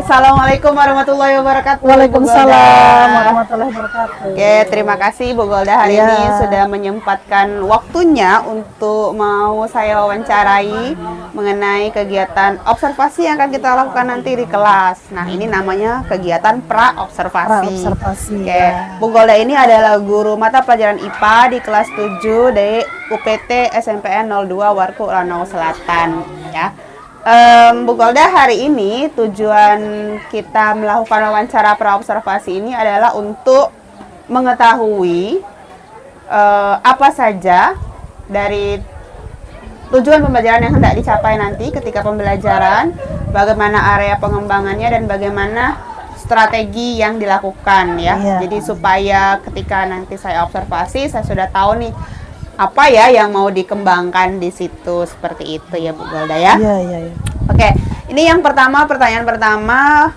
Assalamualaikum warahmatullahi wabarakatuh. Waalaikumsalam warahmatullahi wabarakatuh. Oke, terima kasih Bu Golda hari ini sudah menyempatkan waktunya untuk mau saya wawancarai mengenai kegiatan observasi yang akan kita lakukan nanti di kelas. Nah, ini namanya kegiatan pra-observasi. Oke, Bu Golda ini adalah guru mata pelajaran IPA di kelas 7 dari UPT SMPN 02 Warku Lanao Selatan, ya. Bu Golda, hari ini tujuan kita melakukan wawancara pra-observasi ini adalah untuk mengetahui apa saja dari tujuan pembelajaran yang hendak dicapai nanti ketika pembelajaran, bagaimana area pengembangannya dan bagaimana strategi yang dilakukan, ya. Jadi supaya ketika nanti saya observasi, saya sudah tahu nih apa ya yang mau dikembangkan di situ, seperti itu ya Bu Golda ya. Iya. Oke, ini yang pertama, pertanyaan pertama,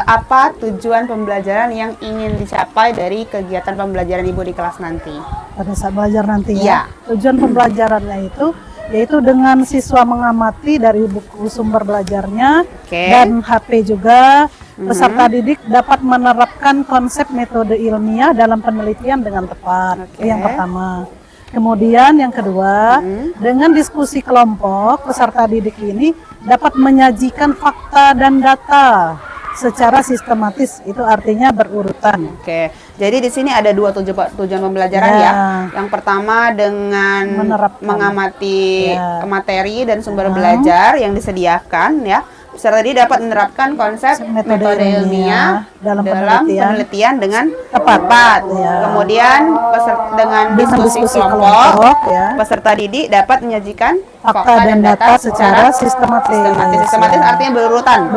apa tujuan pembelajaran yang ingin dicapai dari kegiatan pembelajaran Ibu di kelas nanti? Pada saat belajar nanti ya. Tujuan pembelajarannya itu yaitu dengan siswa mengamati dari buku sumber belajarnya dan HP juga. Peserta didik dapat menerapkan konsep metode ilmiah dalam penelitian dengan tepat. Yang pertama. Kemudian yang kedua, dengan diskusi kelompok, peserta didik ini dapat menyajikan fakta dan data secara sistematis, itu artinya berurutan. Oke, jadi di sini ada dua tujuan pembelajaran ya. Yang pertama dengan mengamati materi dan sumber belajar yang disediakan ya. Peserta didik dapat menerapkan konsep metode ilmiah dalam penelitian dengan tepat. Kemudian dengan diskusi kelompok, peserta didik dapat menyajikan fakta dan data secara sistematis. Sistematis artinya berurutan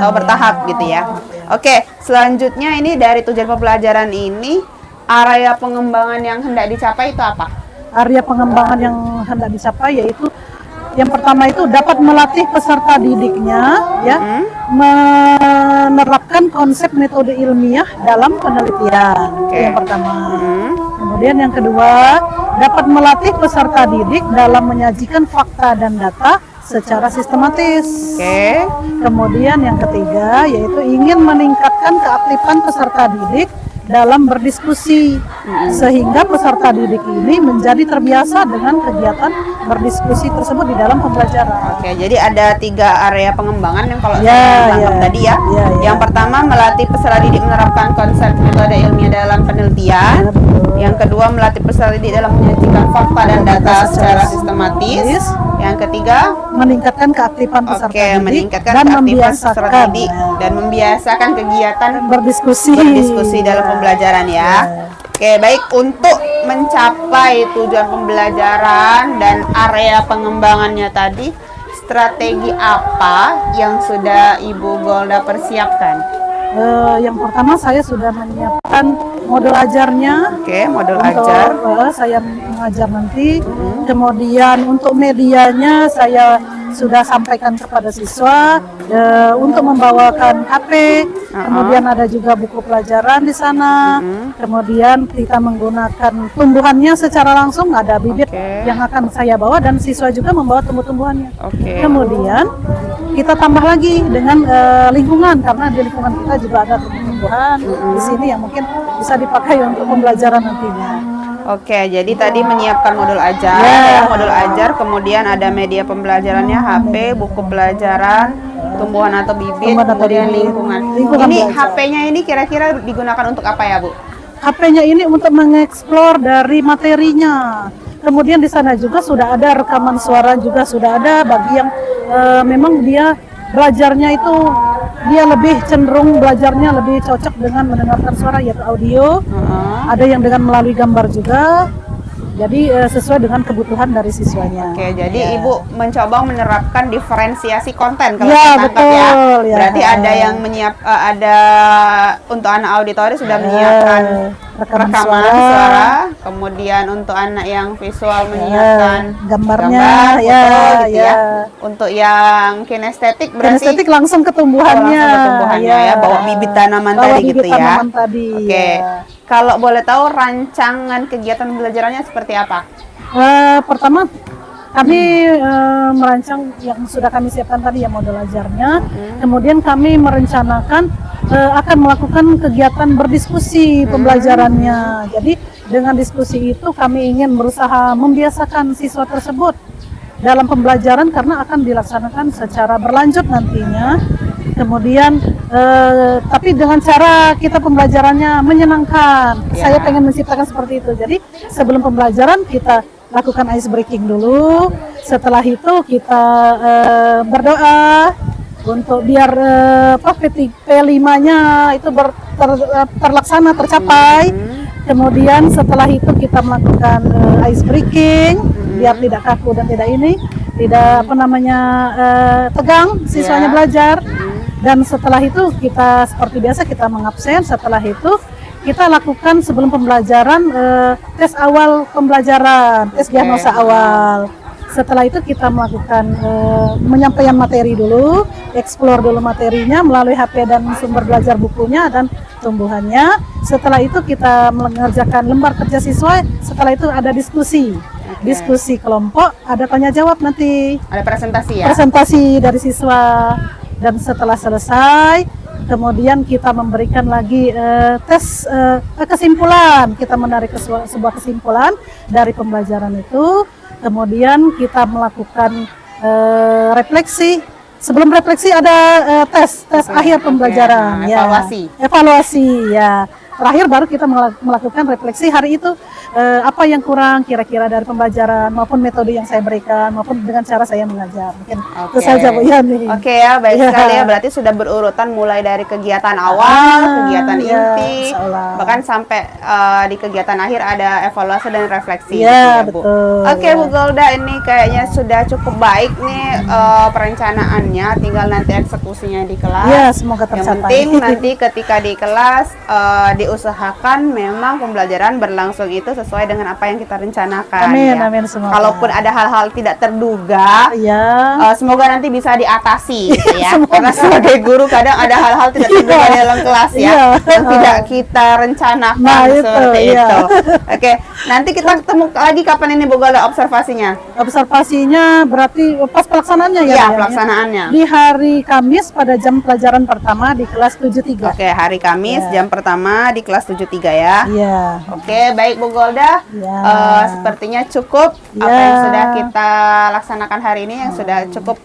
atau bertahap gitu ya. Oke, selanjutnya ini dari tujuan pembelajaran ini, area pengembangan yang hendak dicapai itu apa? Area pengembangan yang hendak dicapai yaitu yang pertama itu dapat melatih peserta didiknya menerapkan konsep metode ilmiah dalam penelitian. Yang pertama. Kemudian yang kedua, dapat melatih peserta didik dalam menyajikan fakta dan data secara sistematis. Kemudian yang ketiga yaitu ingin meningkatkan keaktifan peserta didik dalam berdiskusi sehingga peserta didik ini menjadi terbiasa dengan kegiatan berdiskusi tersebut di dalam pembelajaran. Oke, jadi ada 3 area pengembangan yang kalau saya tangkap tadi ya. Yang pertama, melatih peserta didik menerapkan konsep metode ilmiah dalam penelitian. Yang kedua, melatih peserta didik dalam menyajikan fakta dan data secara sistematis. Yang ketiga, meningkatkan keaktifan peserta didik meningkatkan keaktifan peserta didik dan membiasakan kegiatan berdiskusi dalam pembelajaran ya. Oke, baik, untuk mencapai tujuan pembelajaran dan area pengembangannya tadi, strategi apa yang sudah Ibu Golda persiapkan? Yang pertama saya sudah menyiapkan modul ajarnya. Modul ajar. Saya mengajar nanti. Kemudian untuk medianya saya sudah sampaikan kepada siswa untuk membawakan HP. Kemudian ada juga buku pelajaran di sana. Kemudian kita menggunakan tumbuhannya secara langsung, ada bibit yang akan saya bawa dan siswa juga membawa tumbuh-tumbuhannya. Kemudian kita tambah lagi dengan lingkungan, karena di lingkungan kita juga ada tumbuh-tumbuhan di sini yang mungkin bisa dipakai untuk pembelajaran nantinya. Oke, jadi tadi menyiapkan modul ajar, kemudian ada media pembelajarannya, HP, buku pelajaran, tumbuhan atau bibit, kemudian lingkungan. Ini HP-nya ini kira-kira digunakan untuk apa ya, Bu? HP-nya ini untuk mengeksplor dari materinya. Kemudian di sana juga sudah ada rekaman suara, juga sudah ada bagi yang memang dia belajarnya itu dia lebih cenderung belajarnya lebih cocok dengan mendengarkan suara yaitu audio. Ada yang dengan melalui gambar juga. Jadi sesuai dengan kebutuhan dari siswanya. Oke, jadi Ibu mencoba menerapkan diferensiasi konten kalau saya tangkap ya. Berarti ada yang ada untuk anak auditori sudah menyiapkan rekaman suara, kemudian untuk anak yang visual menyiapkan gambarnya, foto gitu ya. Untuk yang kinestetik berarti kinestetik langsung ke tumbuhannya, ya, bawa bibit tanaman tadi gitu ya. Oke. Kalau boleh tahu rancangan kegiatan belajarannya seperti apa? Pertama kami merancang yang sudah kami siapkan tadi ya model ajarnya. Kemudian kami merencanakan akan melakukan kegiatan berdiskusi pembelajarannya. Jadi dengan diskusi itu kami ingin berusaha membiasakan siswa tersebut dalam pembelajaran karena akan dilaksanakan secara berlanjut nantinya. Kemudian tapi dengan cara kita pembelajarannya menyenangkan. Saya pengen menciptakan seperti itu. Jadi sebelum pembelajaran kita lakukan ice breaking dulu. Setelah itu kita berdoa untuk biar P5-nya itu terlaksana, tercapai. Kemudian setelah itu kita melakukan ice breaking biar tidak kaku dan tidak tegang siswanya belajar. Dan setelah itu kita seperti biasa kita mengabsen. Setelah itu kita lakukan sebelum pembelajaran tes awal pembelajaran, tes diagnosa awal. Setelah itu kita melakukan penyampaian materi dulu, explore dulu materinya melalui HP dan sumber belajar bukunya dan tumbuhannya. Setelah itu kita mengerjakan lembar kerja siswa. Setelah itu ada diskusi. Diskusi kelompok, ada tanya jawab nanti. Ada presentasi ya? Presentasi dari siswa. Dan setelah selesai, kemudian kita memberikan lagi tes kesimpulan. Kita menarik sebuah kesimpulan dari pembelajaran itu. Kemudian kita melakukan refleksi. Sebelum refleksi ada tes akhir pembelajaran. Evaluasi ya. Terakhir baru kita melakukan refleksi hari itu apa yang kurang kira-kira dari pembelajaran maupun metode yang saya berikan maupun dengan cara saya mengajar. Mungkin itu saja Bu Yani. Ya, baik sekali ya. Berarti sudah berurutan mulai dari kegiatan awal, kegiatan inti, bahkan sampai di kegiatan akhir ada evaluasi dan refleksi. Ya, betul. Bu Golda, ini kayaknya sudah cukup baik nih perencanaannya, tinggal nanti eksekusinya di kelas. Ya, semoga tercapai. Yang penting nanti ketika di kelas diusahakan memang pembelajaran berlangsung itu sesuai dengan apa yang kita rencanakan. Amin, ya. amin semoga. Kalaupun ada hal-hal tidak terduga, semoga nanti bisa diatasi, gitu ya. Karena sebagai guru kadang ada hal-hal tidak terduga di dalam kelas ya, yang tidak kita rencanakan seperti itu. Oke, nanti kita ketemu lagi kapan ini Bu Golda observasinya? Observasinya berarti pas pelaksanaannya ya? Iya, pelaksanaannya. Di hari Kamis pada jam pelajaran pertama di kelas 73. Oke, hari Kamis jam pertama di kelas 73 ya. Iya. Oke, baik Bu Golda. Sepertinya cukup apa yang sudah kita laksanakan hari ini, yang sudah cukup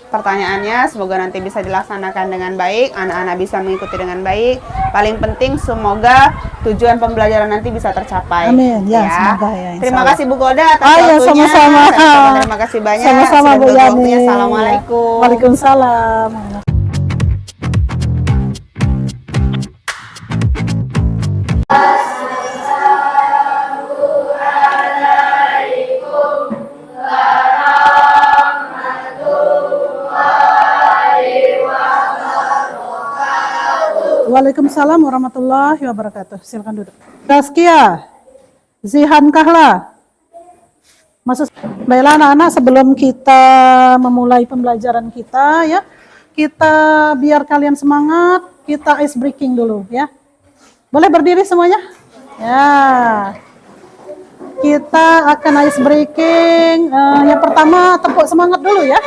pertanyaannya. Semoga nanti bisa dilaksanakan dengan baik, anak-anak bisa mengikuti dengan baik. Paling penting semoga tujuan pembelajaran nanti bisa tercapai. Amin. Ya, semoga ya. Terima kasih Bu Golda atas waktunya. Sama-sama. Terima kasih banyak. Sama-sama Bu Yani. Assalamualaikum. Waalaikumsalam. Waalaikumsalam warahmatullahi wabarakatuh. Silakan duduk. Taskia, Zihan Kahla. Baiklah anak-anak, sebelum kita memulai pembelajaran kita ya, kita biar kalian semangat, kita ice breaking dulu ya. Boleh berdiri semuanya? Ya. Kita akan ice breaking. Yang pertama tepuk semangat dulu ya.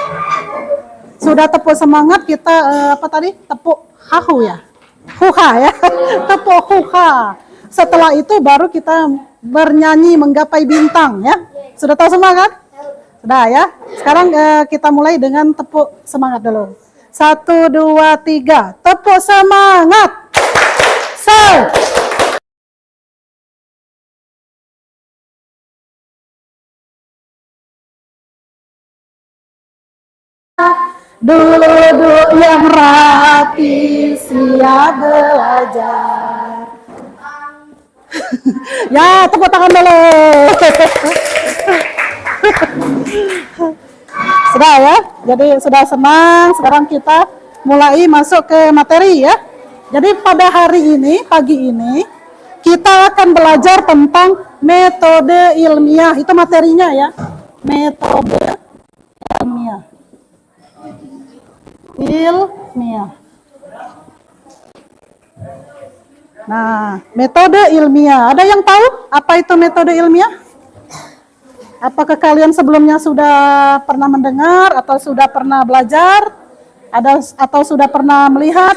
Sudah tepuk semangat, kita tepuk hahu ya. Huha ya, tepuk huha. Setelah itu baru kita bernyanyi menggapai bintang ya. Sudah tahu semua kan? Sudah ya. Sekarang kita mulai dengan tepuk semangat dulu. 1, 2, 3, tepuk semangat. Duduk yang rapi, siap belajar. Ya, tepuk tangan dulu. Sudah ya, jadi sudah senang. Sekarang kita mulai masuk ke materi ya. Jadi pada hari ini, pagi ini, kita akan belajar tentang metode ilmiah. Itu materinya ya, metode ilmiah. Nah, metode ilmiah. Ada yang tahu apa itu metode ilmiah? Apakah kalian sebelumnya sudah pernah mendengar atau sudah pernah belajar? Atau sudah pernah melihat?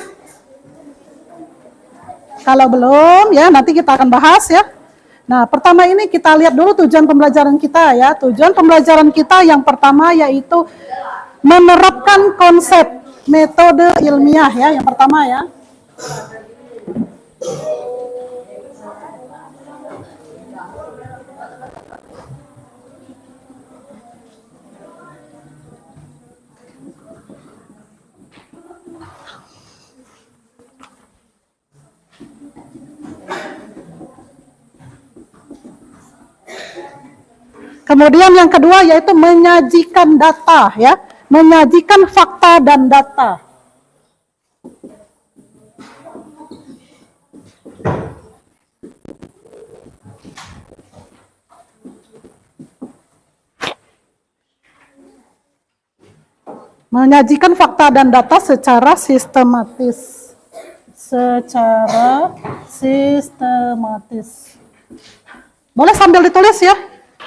Kalau belum, ya nanti kita akan bahas ya. Nah, pertama ini kita lihat dulu tujuan pembelajaran kita ya. Tujuan pembelajaran kita yang pertama yaitu menerapkan konsep metode ilmiah ya, yang pertama ya. Kemudian yang kedua yaitu menyajikan data ya, menyajikan fakta dan data. Menyajikan fakta dan data secara sistematis. Secara sistematis. Boleh sambil ditulis ya.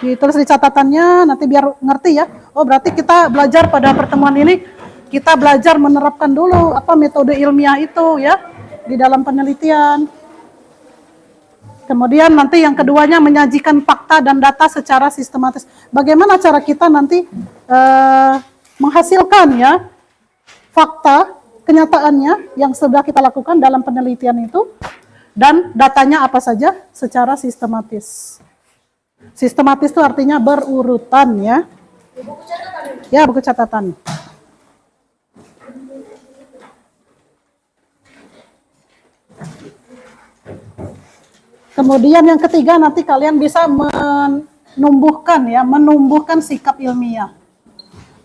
Ditulis di catatannya, nanti biar ngerti ya. Oh, berarti kita belajar pada pertemuan ini, kita belajar menerapkan dulu apa metode ilmiah itu ya di dalam penelitian. Kemudian nanti yang keduanya menyajikan fakta dan data secara sistematis. Bagaimana cara kita nanti menghasilkan ya fakta kenyataannya yang sudah kita lakukan dalam penelitian itu dan datanya apa saja secara sistematis. Sistematis itu artinya berurutan ya. Ya, buku catatan. Kemudian yang ketiga nanti kalian bisa menumbuhkan sikap ilmiah.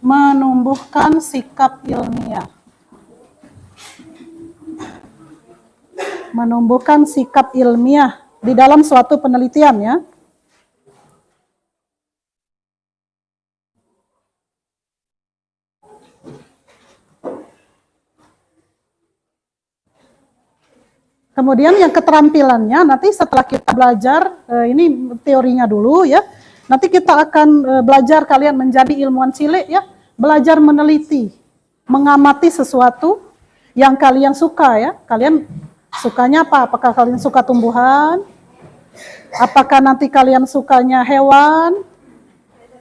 Menumbuhkan sikap ilmiah. Menumbuhkan sikap ilmiah di dalam suatu penelitian ya. Kemudian yang keterampilannya nanti setelah kita belajar, ini teorinya dulu ya. Nanti kita akan belajar kalian menjadi ilmuwan cilik ya. Belajar meneliti, mengamati sesuatu yang kalian suka ya. Kalian sukanya apa? Apakah kalian suka tumbuhan? Apakah nanti kalian sukanya hewan?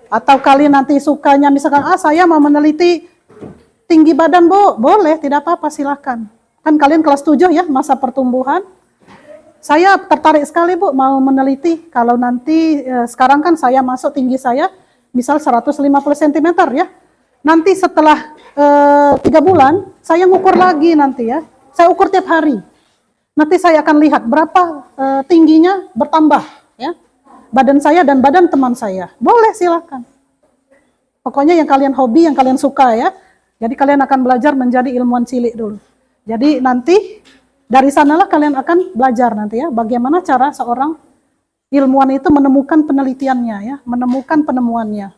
Atau kalian nanti sukanya misalkan, saya mau meneliti tinggi badan Bu. Boleh, tidak apa-apa, silakan. Kan kalian kelas 7 ya, masa pertumbuhan. Saya tertarik sekali Bu, mau meneliti. Kalau nanti, sekarang kan saya masuk tinggi saya, misal 150 cm ya. Nanti setelah 3 bulan, saya ngukur lagi nanti ya. Saya ukur tiap hari. Nanti saya akan lihat berapa tingginya bertambah ya. Badan saya dan badan teman saya. Boleh, silakan. Pokoknya yang kalian hobi, yang kalian suka ya. Jadi kalian akan belajar menjadi ilmuwan cilik dulu. Jadi nanti dari sanalah kalian akan belajar nanti ya, bagaimana cara seorang ilmuwan itu menemukan penelitiannya ya, menemukan penemuannya.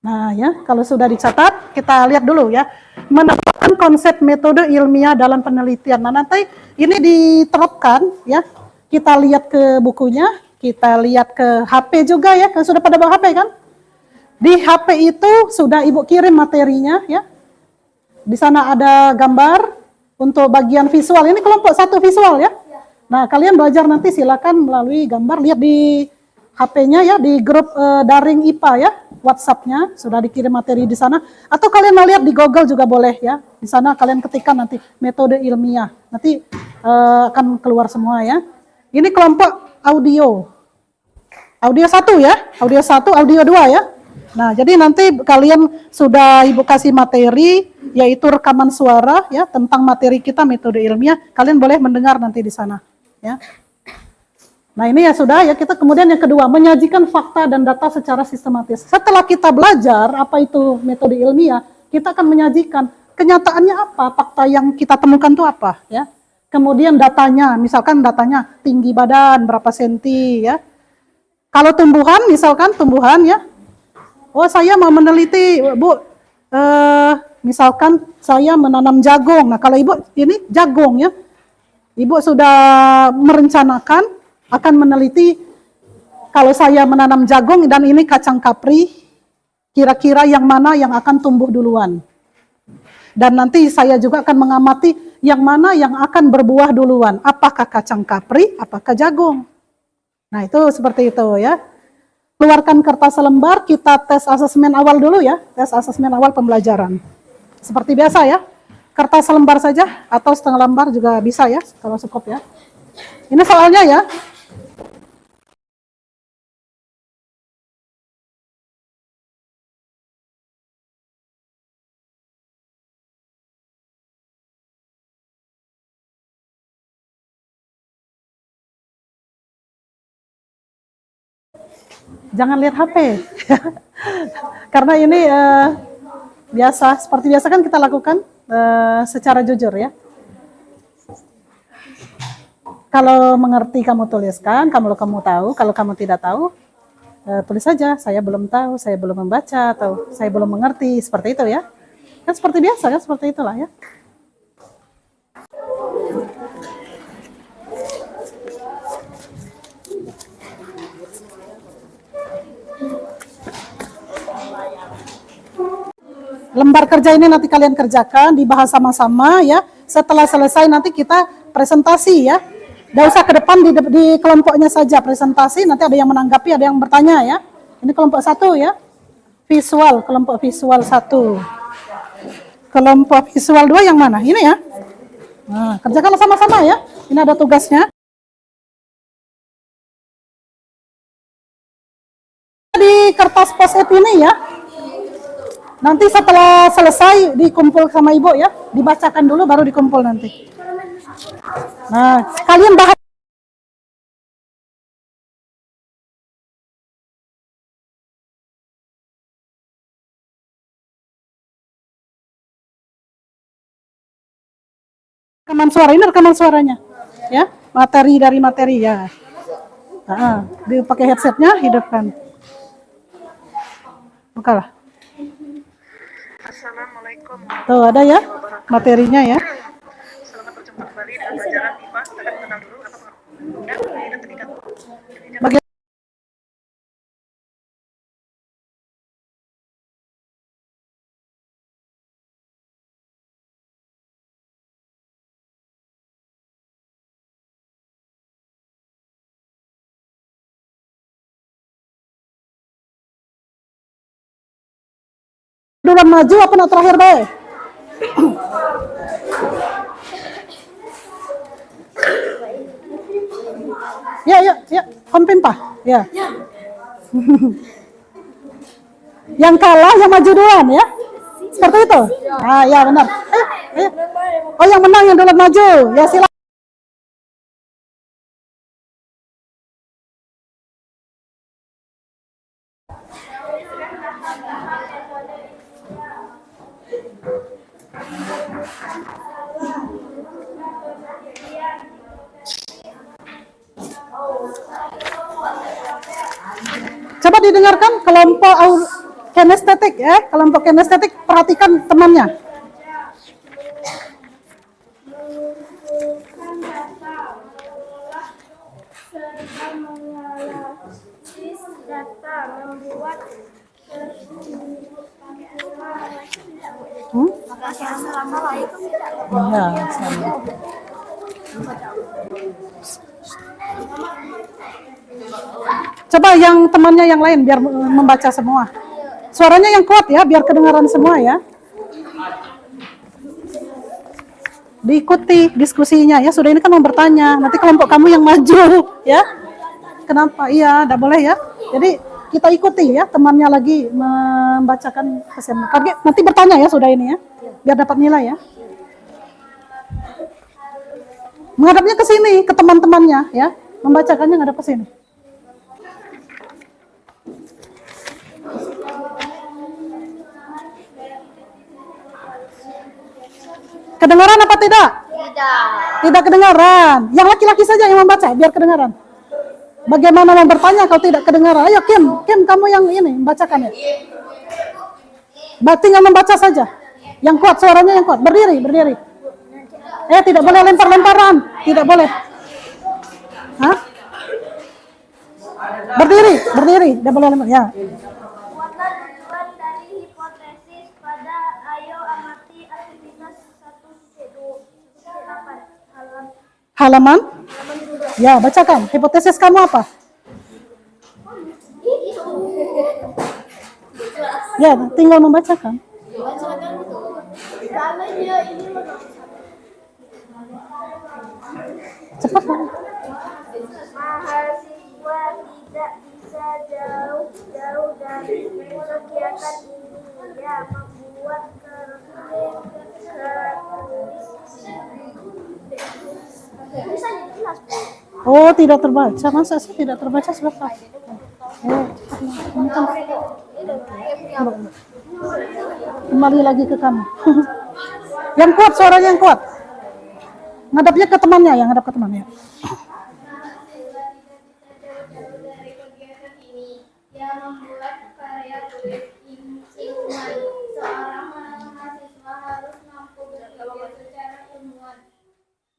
Nah ya, kalau sudah dicatat, kita lihat dulu ya, menemukan konsep metode ilmiah dalam penelitian. Nah nanti ini diterapkan ya, kita lihat ke bukunya. Kita lihat ke HP juga ya, kan sudah pada bawa HP kan? Di HP itu sudah Ibu kirim materinya ya. Di sana ada gambar untuk bagian visual. Ini kelompok 1 visual ya. Nah, kalian belajar nanti silakan melalui gambar, lihat di HP-nya ya, di grup daring IPA ya, WhatsApp-nya sudah dikirim materi di sana. Atau kalian mau lihat di Google juga boleh ya. Di sana kalian ketikkan nanti metode ilmiah. Nanti akan keluar semua ya. Ini kelompok audio 1 ya, audio 1, audio 2 ya. Nah, jadi nanti kalian sudah Ibu kasih materi, yaitu rekaman suara ya, tentang materi kita metode ilmiah, kalian boleh mendengar nanti di sana ya. Nah ini ya sudah ya, kita kemudian yang kedua, menyajikan fakta dan data secara sistematis. Setelah kita belajar apa itu metode ilmiah, kita akan menyajikan kenyataannya apa, fakta yang kita temukan itu apa ya. Kemudian datanya, misalkan datanya tinggi badan berapa senti ya. Kalau tumbuhan, misalkan tumbuhan ya. Oh saya mau meneliti Bu, misalkan saya menanam jagung. Nah kalau Ibu ini jagung ya. Ibu sudah merencanakan akan meneliti kalau saya menanam jagung dan ini kacang kapri, kira-kira yang mana yang akan tumbuh duluan. Dan nanti saya juga akan mengamati yang mana yang akan berbuah duluan. Apakah kacang kapri, apakah jagung. Nah itu seperti itu ya. Keluarkan kertas lembar, kita tes asesmen awal dulu ya. Tes asesmen awal pembelajaran. Seperti biasa ya. Kertas lembar saja atau setengah lembar juga bisa ya. Kalau cukup ya. Ini soalnya ya. Jangan lihat HP. Karena ini biasa, seperti biasa kan kita lakukan secara jujur ya. Kalau mengerti kamu tuliskan, kalau kamu tahu, kalau kamu tidak tahu, tulis saja, saya belum tahu, saya belum membaca, atau saya belum mengerti, seperti itu ya. Kan seperti biasa kan, seperti itulah ya. Lembar kerja ini nanti kalian kerjakan, dibahas sama-sama ya. Setelah selesai nanti kita presentasi ya. Tidak usah ke depan, di kelompoknya saja presentasi, nanti ada yang menanggapi, ada yang bertanya ya. Ini kelompok 1 ya. Visual, kelompok visual 1. Kelompok visual 2 yang mana? Ini ya. Nah, kerjakan sama-sama ya. Ini ada tugasnya. Di kertas post-it ini ya. Nanti setelah selesai dikumpul sama ibu ya, dibacakan dulu baru dikumpul nanti. Nah, kalian bahas. Rekaman suara, ini rekaman suaranya, ya, materi dari materi ya. Dipakai headsetnya, hidupkan. Bukalah. Assalamualaikum. Tuh ada ya materinya ya. Selamat berjumpa kembali dengan pelajaran IPA. Kita akan kenal dulu apa pengertian dan terikat. Bagaimana? Duluan maju apa nak terakhir baik? Ya, konten pak. Ya. Yang kalah yang maju duluan ya. Seperti itu. Ah, ya benar. Ayo. Oh, yang menang yang duluan maju. Ya silakan. Coba didengarkan kelompok kinestetik ya, kelompok kinestetik perhatikan temannya. Ya, sama. Coba yang temannya yang lain biar membaca semua. Suaranya yang kuat ya, biar kedengaran semua ya. Diikuti diskusinya ya. Sudah ini kan mau bertanya. Nanti kelompok kamu yang maju ya. Kenapa? Iya, tidak boleh ya. Jadi kita ikuti ya, temannya lagi membacakan kesimpulan. Nanti bertanya ya sudah ini ya, biar dapat nilai ya. Menghadapnya ke sini, ke teman-temannya ya. Membacakannya ngadap ke sini. Kedengaran apa tidak? Tidak. Tidak kedengaran. Yang laki-laki saja yang membaca, biar kedengaran. Bagaimana mau bertanya kalau tidak kedengaran? Ayo Kim, kamu yang ini membacakan ya. Tinggal membaca saja. Yang kuat, suaranya yang kuat. Berdiri. Tidak boleh lempar-lemparan. Tidak boleh. Hah? Berdiri, tidak boleh lemah. Ya. Muatan tujuan dari hipotesis pada ayo amati aktivitas 1.8 Halaman? Ya, bacakan. Hipotesis kamu apa? Ya, tinggal membacakan. Cepat. Mahasiswa tidak bisa jauh-jauh dari kegiatan ini yang membuat Oh, tidak terbaca. Masa sih tidak terbaca sebentar? Kembali lagi ke kamu. Yang kuat, suaranya yang kuat. Ngadapnya ke temannya, yang ngadap ke temannya. dari kegiatan ini yang membuat karya tulis ilmuwan. Seorang mahasiswa harus mampu berpikir secara ilmuwan.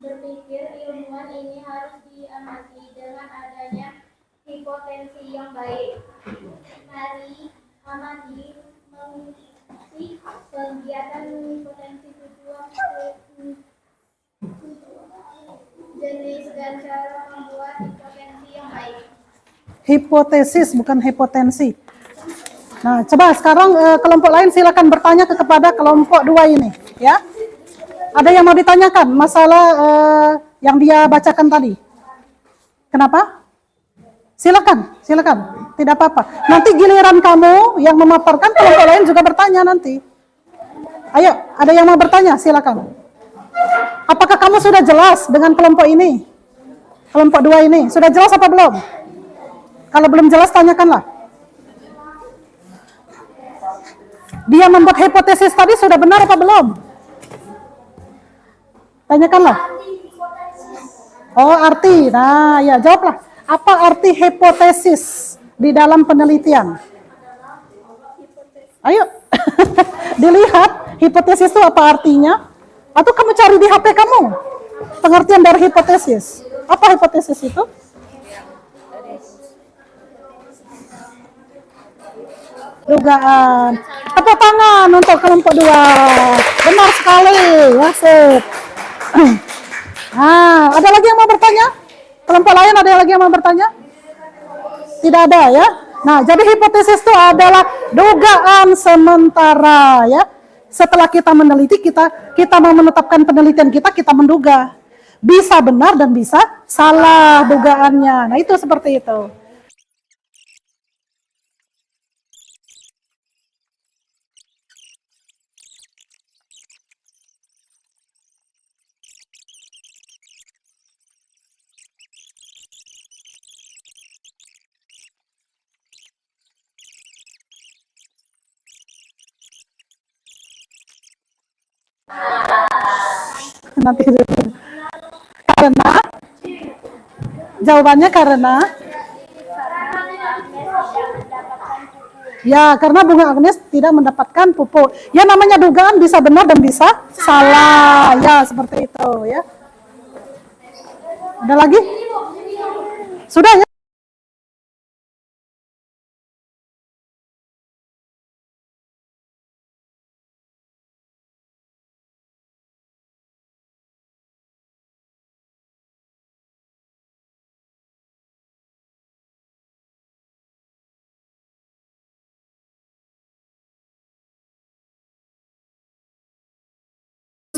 Berpikir ilmuwan ini harus diamati dengan adanya hipotensi yang baik. Mari amati mengisi kegiatan hipotensi tujuan jenis dan cara membuat hipotensi yang baik. Hipotesis bukan hipotensi. Nah, coba sekarang kelompok lain silakan bertanya kepada kelompok 2 ini, ya. Ada yang mau ditanyakan masalah yang dia bacakan tadi? Kenapa? Silakan. Tidak apa-apa. Nanti giliran kamu yang memaparkan, kelompok lain juga bertanya nanti. Ayo, ada yang mau bertanya? Silakan. Apakah kamu sudah jelas dengan kelompok ini? Kelompok 2 ini. Sudah jelas apa belum? Kalau belum jelas, tanyakanlah. Dia membuat hipotesis tadi sudah benar apa belum? Tanyakanlah. Oh, arti. Nah, ya jawablah. Apa arti hipotesis di dalam penelitian? Ayo. Dilihat hipotesis itu apa artinya? Atau kamu cari di HP kamu pengertian dari hipotesis. Apa hipotesis itu? Dugaan. Tepuk tangan untuk kelompok 2. Benar sekali. Ya, sip. Nah, ada lagi yang mau bertanya? Kelompok lain ada lagi yang mau bertanya? Tidak ada ya. Nah, jadi hipotesis itu adalah dugaan sementara ya. Setelah kita meneliti, kita mau menetapkan penelitian kita menduga. Bisa benar dan bisa salah dugaannya. Nah, itu seperti itu. Nanti karena jawabannya karena ya, karena bunga Agnes tidak mendapatkan pupuk. Ya, namanya dugaan bisa benar dan bisa salah. Ya, seperti itu ya. Ada lagi? Sudah ya?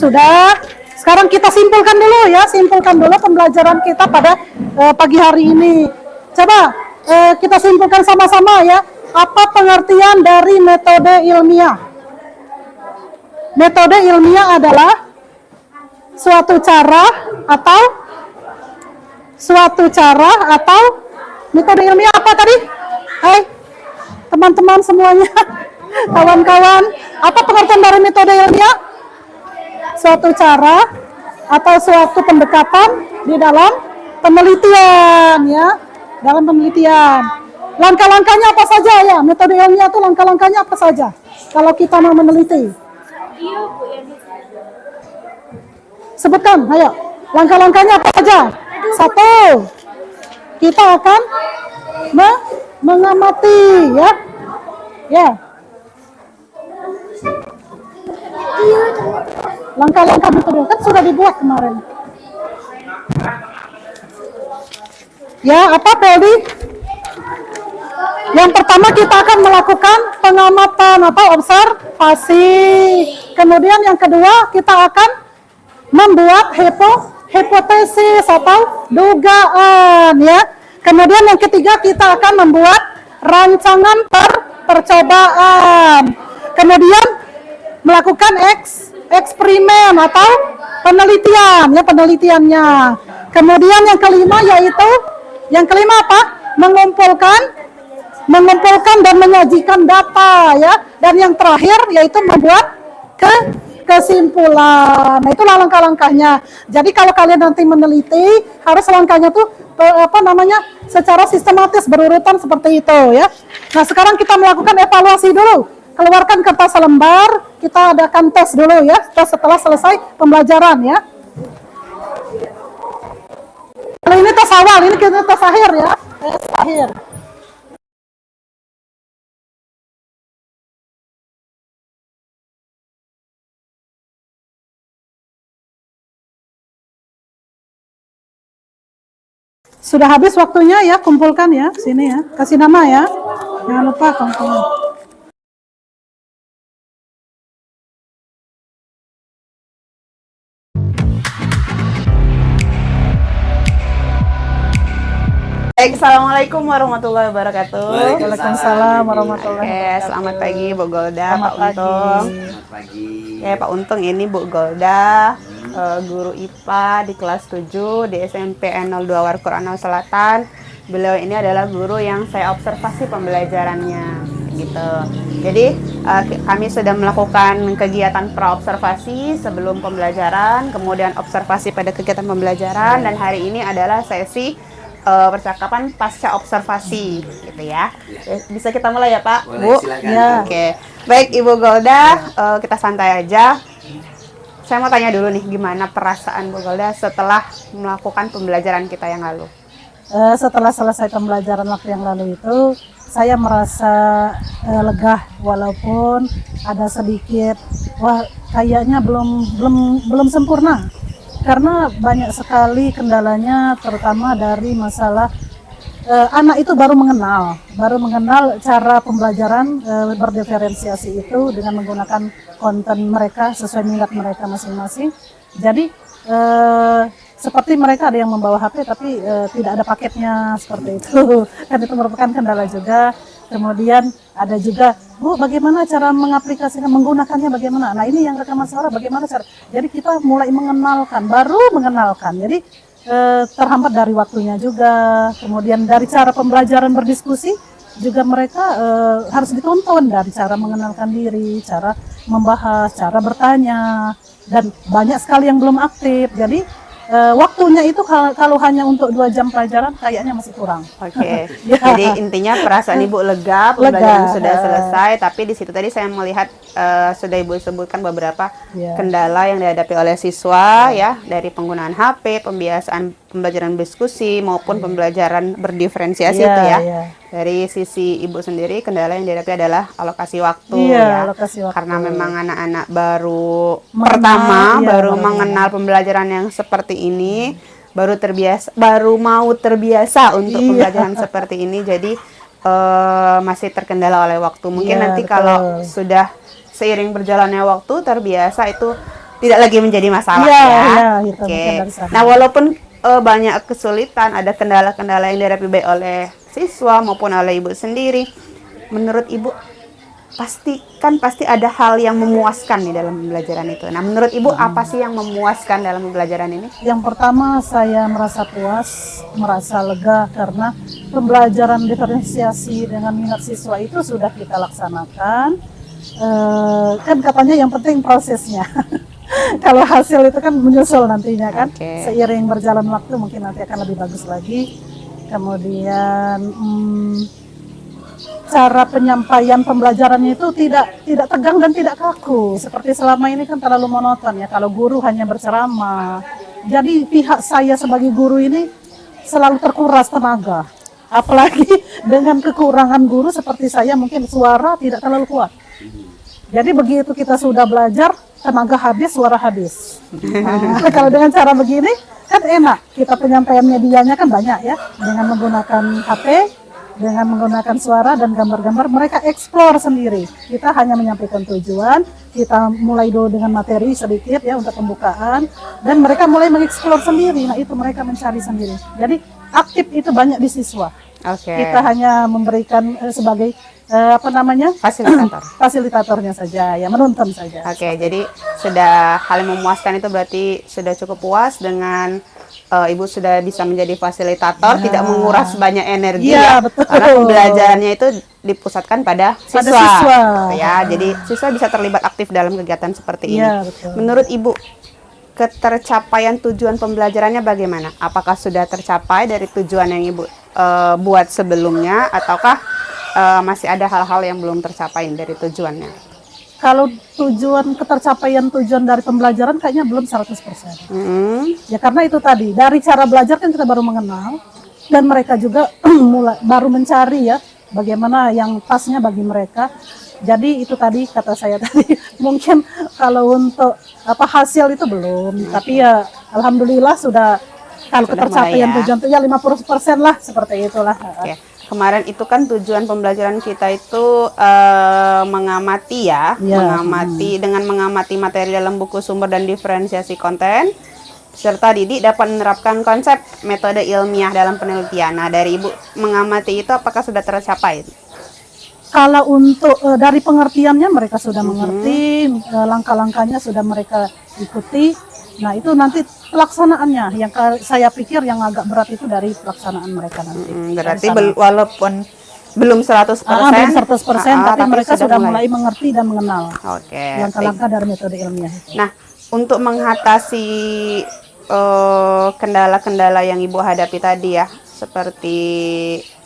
Sudah. Sekarang kita simpulkan dulu ya, pembelajaran kita pada pagi hari ini. Coba kita simpulkan sama-sama ya. Apa pengertian dari metode ilmiah? Metode ilmiah adalah suatu cara atau metode ilmiah apa tadi? Hai, teman-teman semuanya, kawan-kawan, apa pengertian dari metode ilmiah? Suatu cara atau suatu pendekatan di dalam penelitian ya, dalam penelitian. Langkah-langkahnya apa saja ya? Metode ilmiah itu langkah-langkahnya apa saja kalau kita mau meneliti? Sebutkan, ayo. Langkah-langkahnya apa saja? Satu, kita akan mengamati, ya. Ya. Langkah-langkah metode kan sudah dibuat kemarin. Ya, apa Peldi? Yang pertama kita akan melakukan pengamatan atau observasi. Kemudian yang kedua kita akan membuat hipotesis atau dugaan, ya. Kemudian yang ketiga kita akan membuat rancangan percobaan. Kemudian melakukan eksperimen atau penelitian, ya, penelitiannya. Kemudian yang kelima yaitu apa? Mengumpulkan dan menyajikan data, ya. Dan yang terakhir yaitu membuat kesimpulan. Nah, itulah langkah-langkahnya. Jadi kalau kalian nanti meneliti, harus langkahnya tuh secara sistematis berurutan seperti itu, ya. Nah, sekarang kita melakukan evaluasi dulu. Keluarkan kertas lembar, kita adakan tes dulu, ya. Tes setelah selesai pembelajaran, ya. Kalau ini tes awal, ini kita tes akhir, ya. Tes akhir. Sudah habis waktunya, ya, kumpulkan, ya, sini, ya, kasih nama, ya, jangan lupa kumpulkan. Baik, assalamualaikum warahmatullahi wabarakatuh. Waalaikumsalam warahmatullahi Oke, wabarakatuh. selamat pagi Bu Golda, Selamat Pak pagi. Untung. Selamat pagi. Ya, Pak Untung, ini Bu Golda, guru IPA di kelas 7 di SMP N02 Warkurano Selatan. Beliau ini adalah guru yang saya observasi pembelajarannya, gitu. Jadi kami sudah melakukan kegiatan pra-observasi sebelum pembelajaran, kemudian observasi pada kegiatan pembelajaran, dan hari ini adalah sesi percakapan pasca observasi, gitu ya. Bisa kita mulai ya Pak, Boleh, Bu? silakan. Ya. Oke, baik Ibu Golda, kita santai aja. Saya mau tanya dulu nih, gimana perasaan Bu Golda setelah melakukan pembelajaran kita yang lalu? Setelah selesai pembelajaran waktu yang lalu itu, saya merasa lega, walaupun ada sedikit, wah, kayaknya belum sempurna. Karena banyak sekali kendalanya, terutama dari masalah anak itu baru mengenal cara pembelajaran berdiferensiasi itu dengan menggunakan konten mereka sesuai minat mereka masing-masing. Jadi seperti mereka ada yang membawa HP tapi tidak ada paketnya seperti itu. Kan itu merupakan kendala juga. Kemudian ada juga, Bu, bagaimana cara mengaplikasikan, menggunakannya bagaimana? Nah, ini yang rekaman suara bagaimana cara? Jadi kita mulai baru mengenalkan. Jadi terhambat dari waktunya juga. Kemudian dari cara pembelajaran berdiskusi juga mereka harus ditonton dari cara mengenalkan diri, cara membahas, cara bertanya, dan banyak sekali yang belum aktif. Jadi waktunya itu kalau hanya untuk 2 jam pelajaran kayaknya masih kurang. Oke, Ya. jadi intinya perasaan Ibu lega, pembelajaran Lega. sudah selesai, tapi di situ tadi saya melihat sudah Ibu sebutkan beberapa Ya. kendala yang dihadapi oleh siswa, ya, dari penggunaan HP, pembiasaan pembelajaran diskusi maupun pembelajaran berdiferensiasi Iya, itu, ya. iya. Dari sisi Ibu sendiri, kendala yang dihadapi adalah alokasi waktu, Iya, ya. alokasi waktu. Karena memang anak-anak baru Mengenal, iya, baru baru mengenal pembelajaran yang seperti ini, baru mau terbiasa untuk Iya. pembelajaran seperti ini, jadi masih terkendala oleh waktu. Mungkin Iya, nanti betul. kalau sudah seiring berjalannya waktu terbiasa, itu tidak lagi menjadi masalah, Iya, ya. iya, itu Oke. mungkin dari sana. Nah, walaupun banyak kesulitan, ada kendala-kendala yang dihadapi baik oleh siswa maupun oleh Ibu sendiri, menurut Ibu pasti ada hal yang memuaskan di dalam pembelajaran itu. Nah, menurut Ibu apa sih yang memuaskan dalam pembelajaran ini? Yang pertama, saya merasa puas, merasa lega karena pembelajaran diferensiasi dengan minat siswa itu sudah kita laksanakan. Kan katanya yang penting prosesnya. Kalau hasil itu kan menyusul nantinya kan. Oke. Seiring berjalan waktu mungkin nanti akan lebih bagus lagi. Kemudian cara penyampaian pembelajarannya itu tidak tegang dan tidak kaku. Seperti selama ini kan terlalu monoton ya. Kalau guru hanya berceramah, Jadi pihak saya sebagai guru ini selalu terkuras tenaga. Apalagi dengan kekurangan guru seperti saya, mungkin suara tidak terlalu kuat. Jadi begitu kita sudah belajar, tenaga habis, suara habis. Nah, kalau dengan cara begini kan enak. Kita penyampaian medianya kan banyak ya, dengan menggunakan HP, dengan menggunakan suara dan gambar-gambar, mereka eksplor sendiri. Kita hanya menyampaikan tujuan, kita mulai dulu dengan materi sedikit ya untuk pembukaan, dan mereka mulai mengeksplor sendiri. Nah itu mereka mencari sendiri. Jadi aktif itu banyak di siswa. Oke. Kita hanya memberikan sebagai Fasilitator. fasilitatornya saja, ya menonton saja. Oke, jadi sudah hal yang memuaskan itu berarti sudah cukup puas dengan Ibu sudah bisa menjadi fasilitator, tidak menguras banyak energi Ya, ya. betul. Karena pembelajarannya itu dipusatkan pada siswa. siswa. Ya, jadi siswa bisa terlibat aktif dalam kegiatan seperti ini. Ya, betul. Menurut Ibu, ketercapaian tujuan pembelajarannya bagaimana? Apakah sudah tercapai dari tujuan yang Ibu buat sebelumnya, ataukah masih ada hal-hal yang belum tercapai dari tujuannya? Kalau ketercapaian tujuan dari pembelajaran kayaknya belum 100%. Ya karena itu tadi, dari cara belajar kan kita baru mengenal, dan mereka juga baru mencari ya bagaimana yang pasnya bagi mereka. Jadi itu tadi kata saya tadi, mungkin kalau untuk hasil itu belum, tapi ya alhamdulillah sudah, kalau ketercapaian mulai ya. tujuan itu ya 50% lah, seperti itulah. Oke. Kemarin itu kan tujuan pembelajaran kita itu mengamati ya, mengamati dengan mengamati materi dalam buku sumber dan diferensiasi konten, serta didik dapat menerapkan konsep metode ilmiah dalam penelitian. Nah, dari Ibu mengamati itu apakah sudah tercapai? Kalau untuk dari pengertiannya mereka sudah mengerti, langkah-langkahnya sudah mereka ikuti. Nah itu nanti pelaksanaannya yang saya pikir yang agak berat itu dari pelaksanaan mereka nanti. Berarti walaupun belum 100%, belum 100%, tapi mereka sudah mulai mengerti dan mengenal Oke, langkah-langkah dari metode ilmiah itu. Nah, untuk mengatasi kendala-kendala yang Ibu hadapi tadi ya, seperti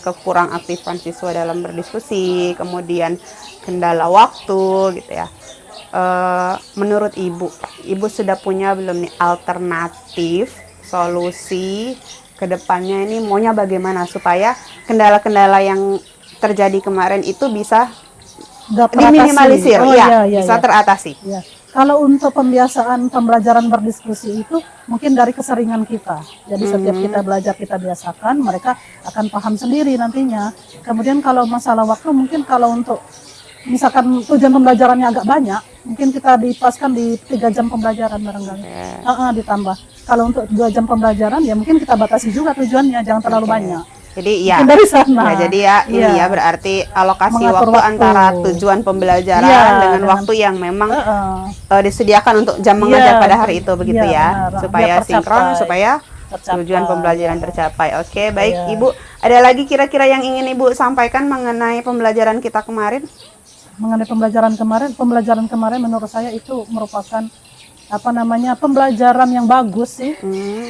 kekurang aktifan siswa dalam berdiskusi, kemudian kendala waktu gitu ya. Menurut Ibu sudah punya belum nih alternatif solusi ke depannya ini maunya bagaimana supaya kendala-kendala yang terjadi kemarin itu bisa diminimalisir, bisa teratasi. Ya. Kalau untuk pembiasaan pembelajaran berdiskusi itu mungkin dari keseringan kita. Jadi setiap kita belajar kita biasakan, mereka akan paham sendiri nantinya. Kemudian kalau masalah waktu mungkin kalau untuk misalkan tujuan pembelajarannya agak banyak, mungkin kita dipaskan di 3 jam pembelajaran barangkali. Ditambah. Kalau untuk 2 jam pembelajaran ya mungkin kita batasi juga tujuannya, jangan terlalu banyak. Jadi ya, dari sana. Jadi ya ini ya berarti alokasi waktu antara tujuan pembelajaran dengan waktu yang memang disediakan untuk jam mengajar pada hari itu begitu ya, benar. supaya sinkron, supaya tujuan pembelajaran tercapai. Oke, baik Ibu. Ada lagi kira-kira yang ingin Ibu sampaikan mengenai pembelajaran kita kemarin? Mengenai pembelajaran kemarin menurut saya itu merupakan pembelajaran yang bagus sih.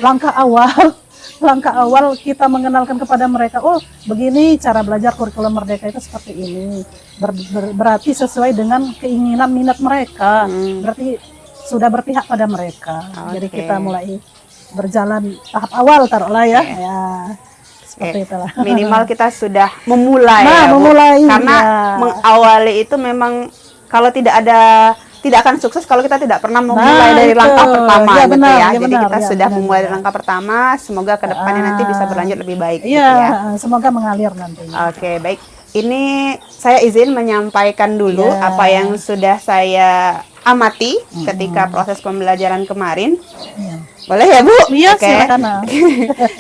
Langkah awal kita mengenalkan kepada mereka, oh begini cara belajar kurikulum Merdeka itu seperti ini. Berarti sesuai dengan keinginan minat mereka. Berarti sudah berpihak pada mereka. Jadi kita mulai berjalan tahap awal taruhlah ya. Ya. Itulah. Minimal kita sudah memulai, karena mengawali itu memang kalau tidak akan sukses kalau kita tidak pernah memulai dari langkah pertama gitu ya. Jadi kita sudah memulai dari langkah pertama, semoga kedepannya nanti bisa berlanjut lebih baik gitu ya. Semoga mengalir nanti. Oke, baik. Ini saya izin menyampaikan dulu apa yang sudah saya amati ketika proses pembelajaran kemarin. Boleh ya Bu? Iya, silakan.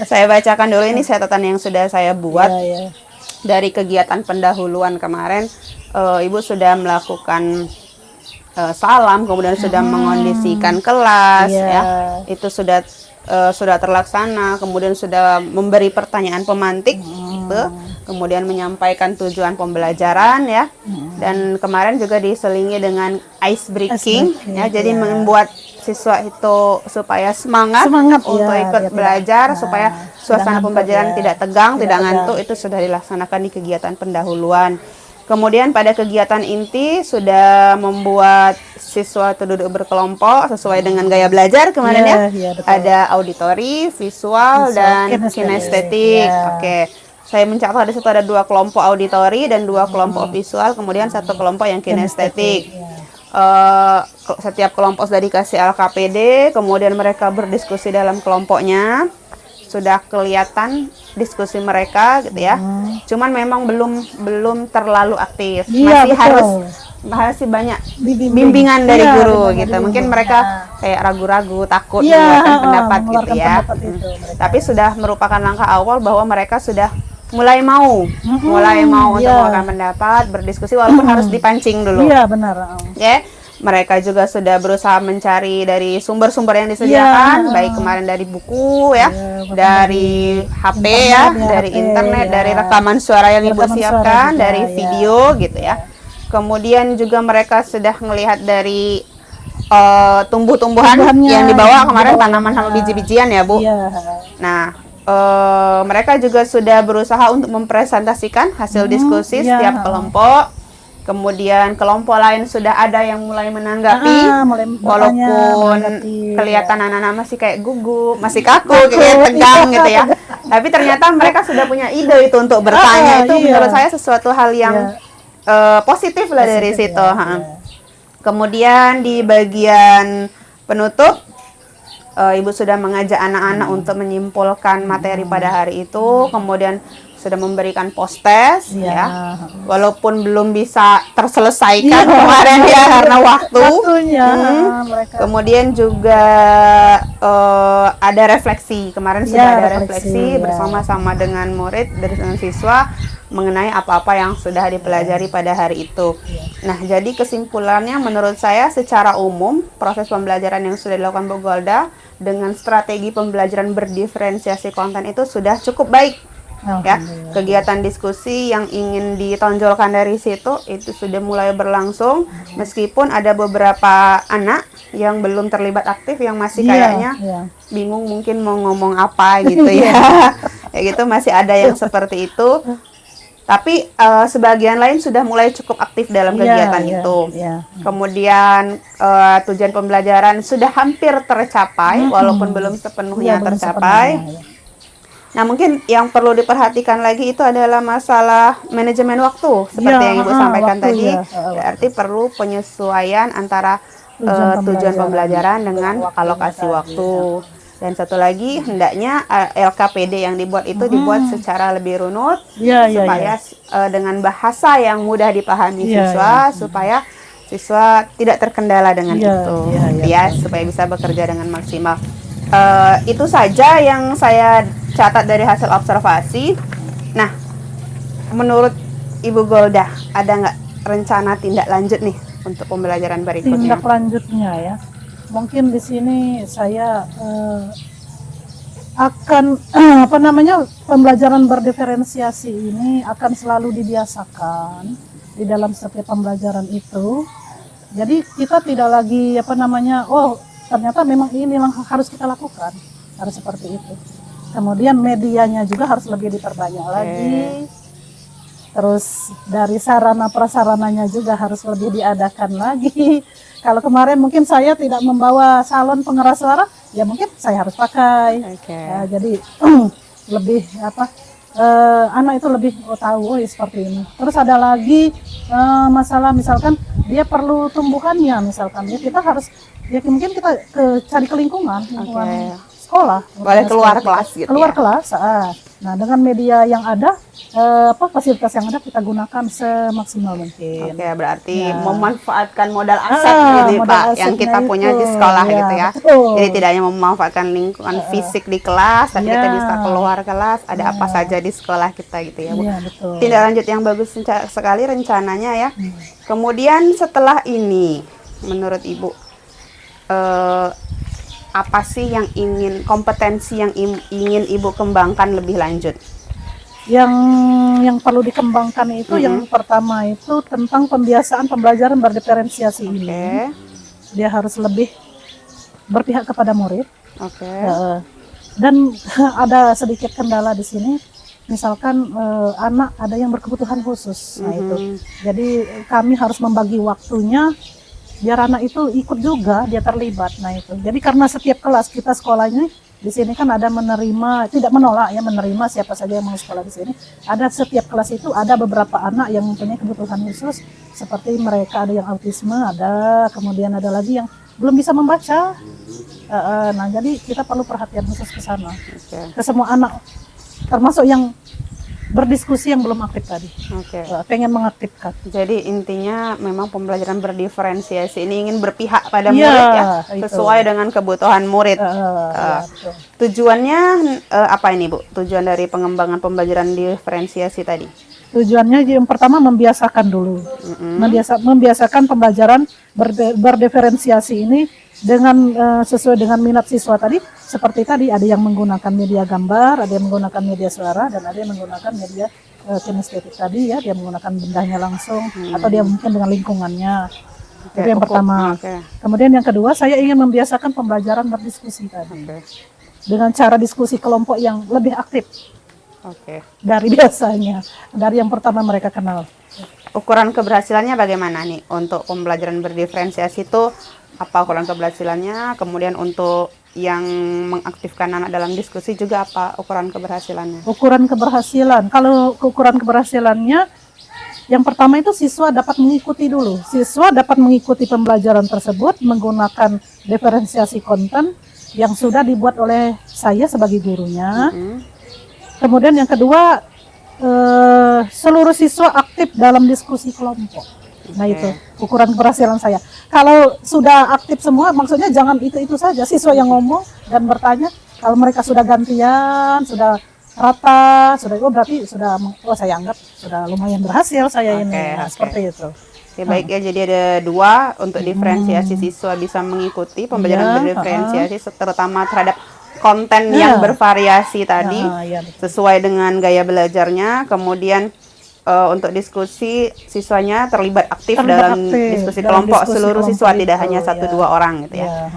Saya bacakan dulu ini catatan yang sudah saya buat dari kegiatan pendahuluan kemarin. Ibu sudah melakukan salam, kemudian sudah mengondisikan kelas, ya. Itu sudah terlaksana. Kemudian sudah memberi pertanyaan pemantik, kemudian menyampaikan tujuan pembelajaran, ya. Dan kemarin juga diselingi dengan ice breaking, ya. Jadi membuat siswa itu supaya semangat untuk ikut belajar, supaya suasana pembelajaran tidak tegang, tidak ngantuk, itu sudah dilaksanakan di kegiatan pendahuluan. Kemudian pada kegiatan inti sudah membuat siswa itu duduk berkelompok sesuai dengan gaya belajar kemarin ya. Iya, betul. Ada auditori, visual, dan kinestetik. Ya. Oke. Saya mencatat ada 2 kelompok auditori dan 2 kelompok visual, kemudian 1 kelompok yang kinestetik. Setiap kelompok sudah dikasih LKPD, kemudian mereka berdiskusi dalam kelompoknya. Sudah kelihatan diskusi mereka gitu ya. Cuman memang belum terlalu aktif. Iya, Masih banyak bimbingan dari Iya, guru benar, gitu. dari Mungkin guru. mereka kayak ragu-ragu, takut Iya, mengeluarkan pendapat gitu mengeluarkan ya. pendapat itu mereka. Tapi sudah merupakan langkah awal bahwa mereka sudah mulai mau untuk iya. mengeluarkan pendapat, berdiskusi walaupun harus dipancing dulu. Iya, benar. Ya, mereka juga sudah berusaha mencari dari sumber-sumber yang disediakan, Iya. baik kemarin dari buku ya, bahkan dari HP ya, dari HP, internet, ya. dari rekaman suara yang Ibu Rekaman suara siapkan, juga, dari ya. video gitu ya. Kemudian juga mereka sudah melihat dari tumbuh-tumbuhan Tumbuhannya yang dibawa kemarin, dibawa. tanaman sama biji-bijian ya, Bu. Iya. Nah, mereka juga sudah berusaha untuk mempresentasikan hasil diskusi iya. setiap kelompok. Kemudian kelompok lain sudah ada yang mulai menanggapi, Mulai bertanya, walaupun menanggapi, kelihatan anak-anak masih kayak gugup, masih kaku, kayak tegang gitu ya. Tapi ternyata mereka sudah punya ide itu untuk bertanya. Itu iya. menurut saya sesuatu hal yang positif lah dari situ. Iya. Kemudian di bagian penutup, Ibu sudah mengajak anak-anak untuk menyimpulkan materi pada hari itu, kemudian sudah memberikan post-test ya. Walaupun belum bisa terselesaikan kemarin ya karena waktunya. Mereka. Kemudian juga ada refleksi. Kemarin sudah ada refleksi bersama-sama dengan murid, dengan siswa mengenai apa-apa yang sudah dipelajari pada hari itu. Nah, jadi kesimpulannya menurut saya secara umum proses pembelajaran yang sudah dilakukan Bu Golda dengan strategi pembelajaran berdiferensiasi konten itu sudah cukup baik. Ya, kegiatan diskusi yang ingin ditonjolkan dari situ itu sudah mulai berlangsung, meskipun ada beberapa anak yang belum terlibat aktif, yang masih kayaknya bingung mungkin mau ngomong apa gitu ya. Ya gitu, masih ada yang seperti itu. Tapi sebagian lain sudah mulai cukup aktif dalam kegiatan itu. Kemudian tujuan pembelajaran sudah hampir tercapai, walaupun belum sepenuhnya tercapai. Nah, mungkin yang perlu diperhatikan lagi itu adalah masalah manajemen waktu, seperti yang Ibu sampaikan tadi. Berarti perlu penyesuaian antara tujuan pembelajaran dengan alokasi waktu. Dan satu lagi, hendaknya LKPD yang dibuat itu dibuat secara lebih runut, supaya dengan bahasa yang mudah dipahami siswa, supaya siswa tidak terkendala dengan itu, supaya bisa bekerja dengan maksimal. Itu saja yang saya catat dari hasil observasi. Nah, menurut Ibu Golda, ada nggak rencana tindak lanjut nih untuk pembelajaran berikutnya? Tindak lanjutnya ya, mungkin di sini saya akan pembelajaran berdiferensiasi ini akan selalu dibiasakan di dalam setiap pembelajaran itu. Jadi kita tidak lagi ternyata memang ini yang harus kita lakukan, harus seperti itu. Kemudian medianya juga harus lebih diperbanyak lagi. Terus dari sarana prasarananya juga harus lebih diadakan lagi. Kalau kemarin mungkin saya tidak membawa salon pengeras suara, ya mungkin saya harus pakai. Ya, jadi lebih anak itu lebih tahu seperti ini. Terus ada lagi masalah misalkan dia perlu tumbuhannya, misalkan ya kita harus mungkin kita cari ke lingkungan sekolah, boleh keluar kelas gitu. Keluar kelas. Nah, dengan media yang ada, fasilitas yang ada kita gunakan semaksimal mungkin. Oke, berarti memanfaatkan modal aset ini Pak, yang kita punya di sekolah gitu ya. Betul. Jadi tidak hanya memanfaatkan lingkungan fisik di kelas, tapi kita bisa keluar kelas, ada apa saja di sekolah kita gitu ya, Bu. Betul. Tindak lanjut yang bagus sekali rencananya ya. Kemudian setelah ini, menurut Ibu, apa sih yang kompetensi yang ingin Ibu kembangkan lebih lanjut? Yang perlu dikembangkan itu yang pertama itu tentang pembiasaan pembelajaran berdiferensiasi ini. Dia harus lebih berpihak kepada murid. Dan ada sedikit kendala di sini. misalkan anak ada yang berkebutuhan khusus, nah itu. Jadi kami harus membagi waktunya biar anak itu ikut juga, dia terlibat. Nah itu. Jadi karena setiap kelas kita sekolahnya di sini kan ada menerima, tidak menolak ya, menerima siapa saja yang mau sekolah di sini. Ada setiap kelas itu ada beberapa anak yang mempunyai kebutuhan khusus, seperti mereka ada yang autisme, ada kemudian ada lagi yang belum bisa membaca. Nah jadi kita perlu perhatian khusus ke sana, ke semua anak, termasuk yang berdiskusi yang belum aktif tadi. Pengen mengaktifkan. Jadi intinya memang pembelajaran berdiferensiasi ini ingin berpihak pada murid ya, sesuai dengan kebutuhan murid. Tujuannya apa ini Bu? Tujuan dari pengembangan pembelajaran diferensiasi tadi? Tujuannya yang pertama membiasakan dulu, membiasakan pembelajaran berdiferensiasi ini dengan sesuai dengan minat siswa tadi. Seperti tadi ada yang menggunakan media gambar, ada yang menggunakan media suara, dan ada yang menggunakan media kinestetik tadi ya, dia menggunakan bendanya langsung atau dia mungkin dengan lingkungannya. Itu yang pertama. Kemudian yang kedua, saya ingin membiasakan pembelajaran berdiskusi tadi dengan cara diskusi kelompok yang lebih aktif dari biasanya, dari yang pertama mereka kenal. Ukuran keberhasilannya bagaimana nih untuk pembelajaran berdiferensiasi itu? Apa ukuran keberhasilannya? Kemudian untuk yang mengaktifkan anak dalam diskusi juga apa ukuran keberhasilannya? Ukuran keberhasilan, kalau ukuran keberhasilannya, yang pertama itu siswa dapat mengikuti dulu. Siswa dapat mengikuti pembelajaran tersebut menggunakan diferensiasi konten yang sudah dibuat oleh saya sebagai gurunya. Kemudian yang kedua, seluruh siswa aktif dalam diskusi kelompok. Nah itu ukuran keberhasilan saya. Kalau sudah aktif semua, maksudnya jangan itu saja siswa yang ngomong dan bertanya. Kalau mereka sudah gantian, sudah rata, sudah berarti sudah, saya anggap sudah lumayan berhasil saya ini. Nah, seperti itu. Baik ya, jadi ada dua untuk diferensiasi siswa bisa mengikuti pembelajaran berdiferensiasi, terutama terhadap konten yang bervariasi tadi, sesuai dengan gaya belajarnya. Kemudian untuk diskusi siswanya terlibat aktif dalam diskusi kelompok, seluruh siswa, tidak hanya 1-2 orang gitu ya.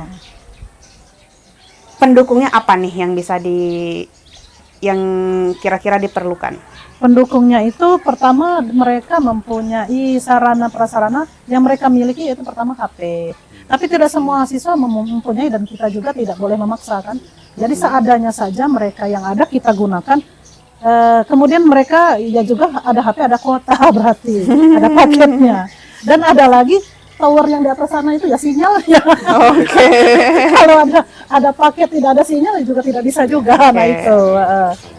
Pendukungnya apa nih yang bisa yang kira-kira diperlukan? Pendukungnya itu pertama mereka mempunyai sarana prasarana yang mereka miliki, yaitu pertama HP. Tapi tidak semua siswa mempunyai, dan kita juga tidak boleh memaksakan. Jadi seadanya saja mereka yang ada kita gunakan. Kemudian mereka ya juga ada HP, ada kuota berarti, ada paketnya. Dan ada lagi tower yang di atas sana itu ya sinyalnya. Kalau ada paket tidak ada sinyal juga tidak bisa juga. Nah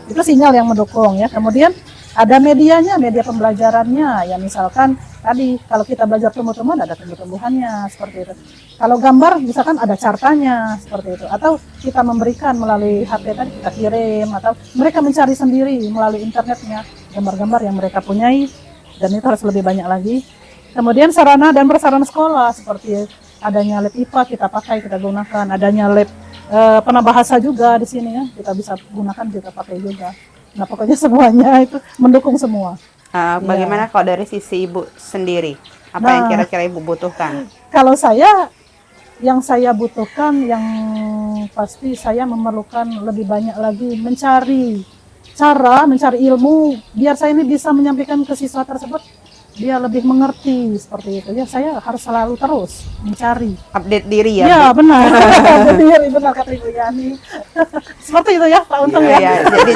itu sinyal yang mendukung ya. Kemudian ada medianya, media pembelajarannya. Ya misalkan tadi kalau kita belajar tumbuh-tumbuhan ada tumbuh-tumbuhannya seperti itu. Kalau gambar misalkan ada cartanya seperti itu. Atau kita memberikan melalui HP tadi, kita kirim, atau mereka mencari sendiri melalui internetnya gambar-gambar yang mereka punyai, dan itu harus lebih banyak lagi. Kemudian sarana dan prasarana sekolah seperti adanya lab IPA kita pakai, kita gunakan, adanya lab penabahasa juga di sini ya, kita bisa gunakan, kita pakai juga. Nah pokoknya semuanya itu mendukung semua. Bagaimana kalau dari sisi Ibu sendiri? Apa yang kira-kira Ibu butuhkan? Kalau yang saya butuhkan, yang pasti saya memerlukan lebih banyak lagi mencari ilmu biar saya ini bisa menyampaikan ke siswa tersebut, dia lebih mengerti seperti itu ya. Saya harus selalu terus mencari, update diri ya. Ya benar, update diri, benar kata Ibu Yani. Seperti itu ya Pak Untung ya. Jadi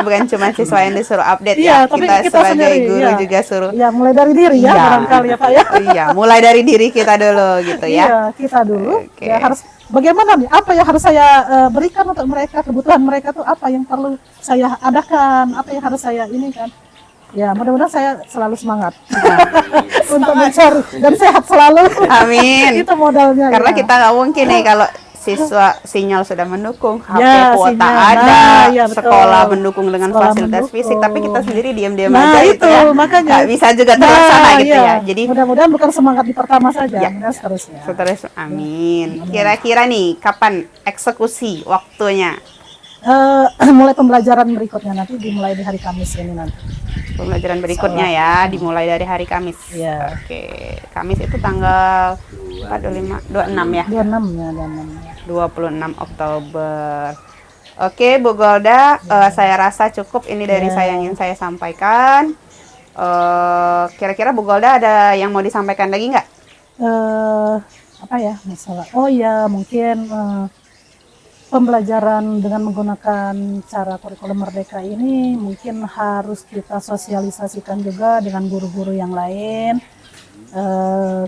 bukan cuma siswa yang disuruh update ya, tapi kita sebagai sendiri, guru juga suruh. Ya mulai dari diri ya, barangkali ya Pak ya. Iya, mulai dari diri kita dulu gitu ya. Iya, kita dulu ya harus bagaimana nih, apa yang harus saya berikan untuk mereka, kebutuhan mereka tuh apa yang perlu saya adakan, apa yang harus saya ini kan. Ya, mudah-mudahan saya selalu semangat untuk mencari dan sehat selalu. Amin. Itu modalnya. Karena kita nggak mungkin nih kalau siswa sinyal sudah mendukung, HP kuota ada, sekolah mendukung dengan fasilitas fisik, tapi kita sendiri diam-diam aja itu ya. Makanya nggak bisa juga terlaksana gitu ya. Jadi mudah-mudahan bukan semangat di pertama saja, seterusnya. Amin. Kira-kira nih kapan eksekusi waktunya? Mulai pembelajaran berikutnya nanti dimulai di hari Kamis ini nanti. Pembelajaran berikutnya ya dimulai dari hari Kamis. Ya. Oke, Kamis itu tanggal 26 ya. 26 ya, 26. 26 Oktober. Oke, Bu Golda, saya rasa cukup ini dari saya yang ingin saya sampaikan. Kira-kira Bu Golda ada yang mau disampaikan lagi nggak? Apa ya masalah? Oh ya, mungkin pembelajaran dengan menggunakan cara kurikulum Merdeka ini mungkin harus kita sosialisasikan juga dengan guru-guru yang lain.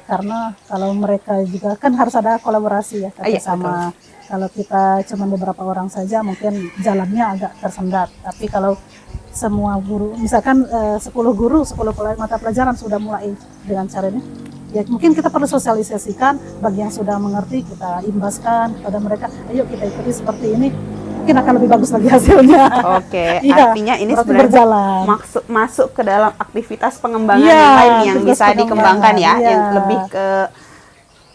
Karena kalau mereka juga kan harus ada kolaborasi ya kerjasama. Kalau kita cuma beberapa orang saja mungkin jalannya agak tersendat. Tapi kalau semua guru, misalkan 10 guru, 10 mata pelajaran sudah mulai dengan cara ini, ya mungkin kita perlu sosialisasikan, bagi yang sudah mengerti kita imbaskan kepada mereka, ayo kita ikuti seperti ini, mungkin akan lebih bagus lagi hasilnya. Oke, Iya, artinya ini berarti sebenarnya berjalan. masuk ke dalam aktivitas pengembangan Iya, yang lain yang tugas bisa dikembangkan pengembangan, ya, iya. yang lebih ke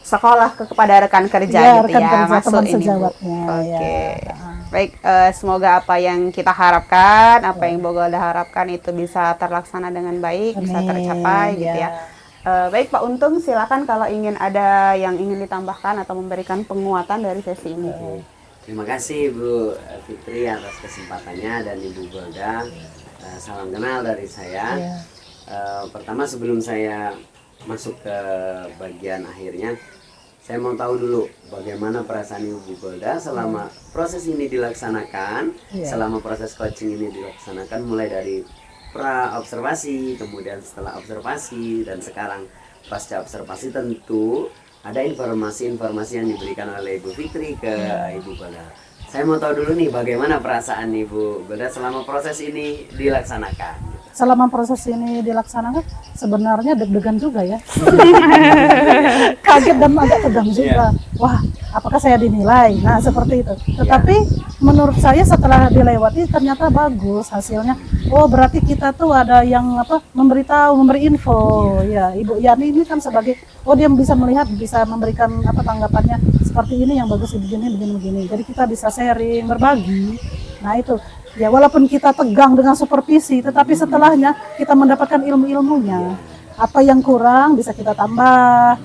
sekolah, kepada rekan kerja Iya, gitu rekan ya, kerja, masuk teman ini Bu. sejawatnya, Oke, ya. baik, semoga apa yang kita harapkan, apa yang Bu Golda harapkan itu bisa terlaksana dengan baik, bisa Amin, tercapai gitu ya. ya. Baik Pak Untung, silakan kalau ingin ada yang ingin ditambahkan atau memberikan penguatan dari sesi ini. Terima kasih Bu Fitri atas kesempatannya dan Ibu Golda. Salam kenal dari saya. Ya. Pertama sebelum saya masuk ke bagian akhirnya, saya mau tahu dulu bagaimana perasaan Ibu Golda selama proses ini dilaksanakan, selama proses coaching ini dilaksanakan, mulai dari pra observasi, kemudian setelah observasi, dan sekarang pasca observasi. Tentu ada informasi-informasi yang diberikan oleh Ibu Fitri ke Ibu Golda. Saya mau tahu dulu nih bagaimana perasaan Ibu Golda selama proses ini dilaksanakan. Selama proses ini dilaksanakan sebenarnya deg-degan juga ya. Kaget dan agak tegang juga. Wah, apakah saya dinilai? Nah, seperti itu. Tetapi menurut saya setelah dilewati ternyata bagus hasilnya. Oh, berarti kita tuh ada yang memberitahu, memberi info. Ya, Ibu Yani ini kan sebagai dia bisa melihat, bisa memberikan tanggapannya seperti ini yang bagus, begini. Jadi kita bisa sharing, berbagi. Nah, itu. Ya, walaupun kita tegang dengan supervisi, tetapi setelahnya kita mendapatkan ilmu-ilmunya. Apa yang kurang bisa kita tambah.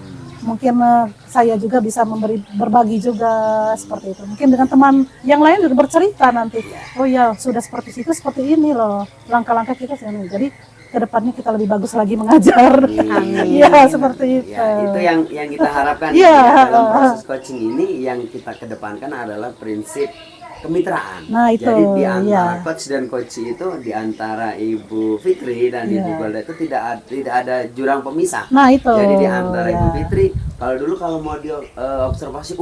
Mungkin saya juga bisa berbagi juga seperti itu. Mungkin dengan teman yang lain juga bercerita nanti. Oh ya, sudah seperti itu, seperti ini loh. Langkah-langkah kita sini. Jadi kedepannya kita lebih bagus lagi mengajar. Iya, seperti itu. Ya, itu yang kita harapkan dalam proses coaching ini. Yang kita kedepankan adalah prinsip kemitraan. Nah, itu, jadi di antara coach dan coach itu, di antara Ibu Fitri dan Ibu Golda itu tidak ada jurang pemisah. Nah, itu. Jadi di antara Ibu Fitri, kalau mau dia observasi,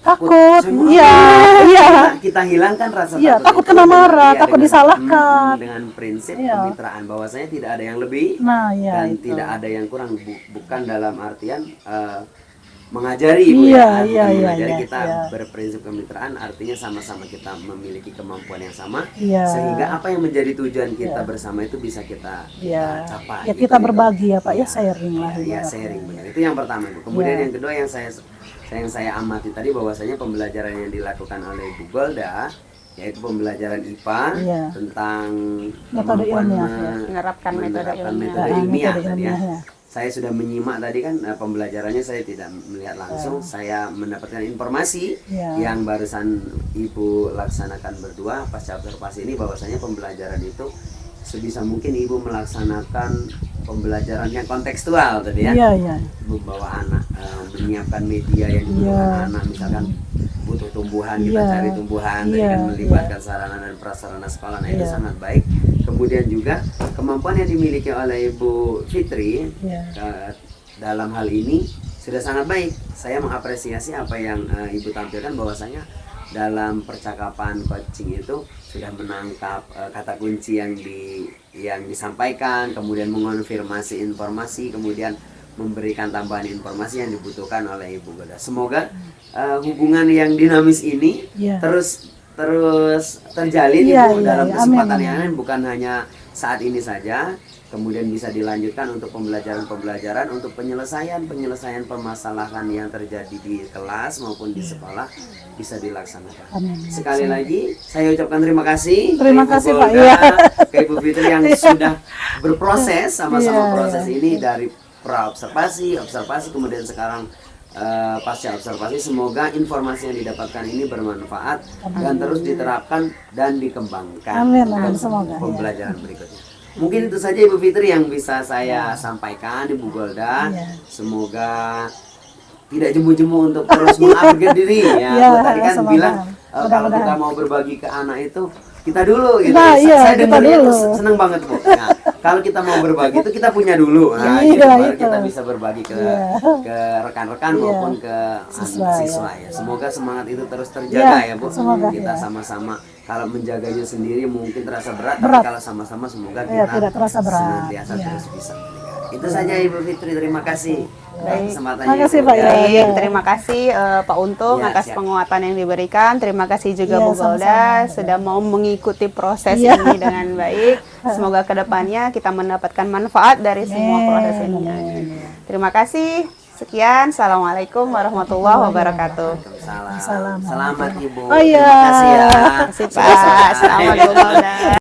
takut, iya. Kita hilangkan rasa takut kena marah, takut disalahkan. Dengan prinsip kemitraan, bahwasanya tidak ada yang lebih dan tidak ada yang kurang. Bukan dalam artian mengajari, mengajari kita berprinsip kemitraan, artinya sama-sama kita memiliki kemampuan yang sama, sehingga apa yang menjadi tujuan kita bersama itu bisa kita capai. Ya, kita berbagi ya Pak, sharing lah. Ya, sharing, benar. Itu yang pertama, Bu. Kemudian yang kedua yang saya amati tadi, bahwasanya pembelajaran yang dilakukan oleh Ibu Golda, yaitu pembelajaran IPA tentang kemampuan menerapkan metode ilmiah tadi ya. Saya sudah menyimak tadi kan pembelajarannya, saya tidak melihat langsung, saya mendapatkan informasi yang barusan Ibu laksanakan berdua pasca observasi ini, bahwasanya pembelajaran itu sebisa mungkin Ibu melaksanakan pembelajaran yang kontekstual tadi ya. Membawa anak, menyiapkan media yang dibutuhkan anak, misalkan butuh tumbuhan, kita cari tumbuhan, dengan melibatkan sarana dan prasarana sekolah. Nah, itu sangat baik. Kemudian juga kemampuan yang dimiliki oleh Ibu Fitri dalam hal ini sudah sangat baik. Saya mengapresiasi apa yang Ibu tampilkan, bahwasanya dalam percakapan coaching itu sudah menangkap kata kunci yang disampaikan, kemudian mengonfirmasi informasi, kemudian memberikan tambahan informasi yang dibutuhkan oleh Ibu Golda. Semoga hubungan yang dinamis ini terus terjalin Ibu dalam kesempatan yang lain, bukan hanya saat ini saja, kemudian bisa dilanjutkan untuk pembelajaran untuk penyelesaian permasalahan yang terjadi di kelas maupun di sekolah bisa dilaksanakan. Sekali lagi saya ucapkan terima kasih. Terima kasih Pak. Ke Ibu Fitri yang sudah berproses sama-sama proses ini dari pra observasi, kemudian sekarang pasca observasi. Semoga informasi yang didapatkan ini bermanfaat dan terus diterapkan dan dikembangkan Amin, untuk semoga, pembelajaran berikutnya. Mungkin itu saja Ibu Fitri yang bisa saya sampaikan, Ibu Golda. Semoga tidak jemu-jemu untuk terus mengupgrade diri ya. Ya, Aku tadi kan semoga. bilang kalau kita mau berbagi ke anak itu kita dulu gitu. Nah, iya, Saya kita dengarnya dulu. itu seneng banget Bu. Nah, kalau kita mau berbagi itu kita punya dulu. Nah, Iya, gitu, baru itu. kita bisa berbagi ke rekan-rekan maupun ke siswa ya. Semoga semangat itu terus terjaga ya Bu. semoga, Kita ya. sama-sama, kalau menjaganya sendiri mungkin terasa berat, Berat. tapi kalau sama-sama semoga Iya, kita tidak terasa berat. senantiasa Iya. terus bisa menjaga. Itu saja Ibu Fitri, terima kasih. Kesempatannya. Terima kasih, Ibu. Pak. Ya. Baik, terima kasih Pak Untung Ya, atas siap. penguatan yang diberikan. Terima kasih juga Ya, Bu Golda sama-sama. sudah mau mengikuti proses Ya. ini dengan baik. Semoga kedepannya kita mendapatkan manfaat dari semua proses ini. Terima kasih. Sekian. Assalamualaikum warahmatullahi wabarakatuh. Salam. Selamat Ibu. Oh, iya. Terima kasih ya. Terima kasih Pak. Selamat Bu Golda.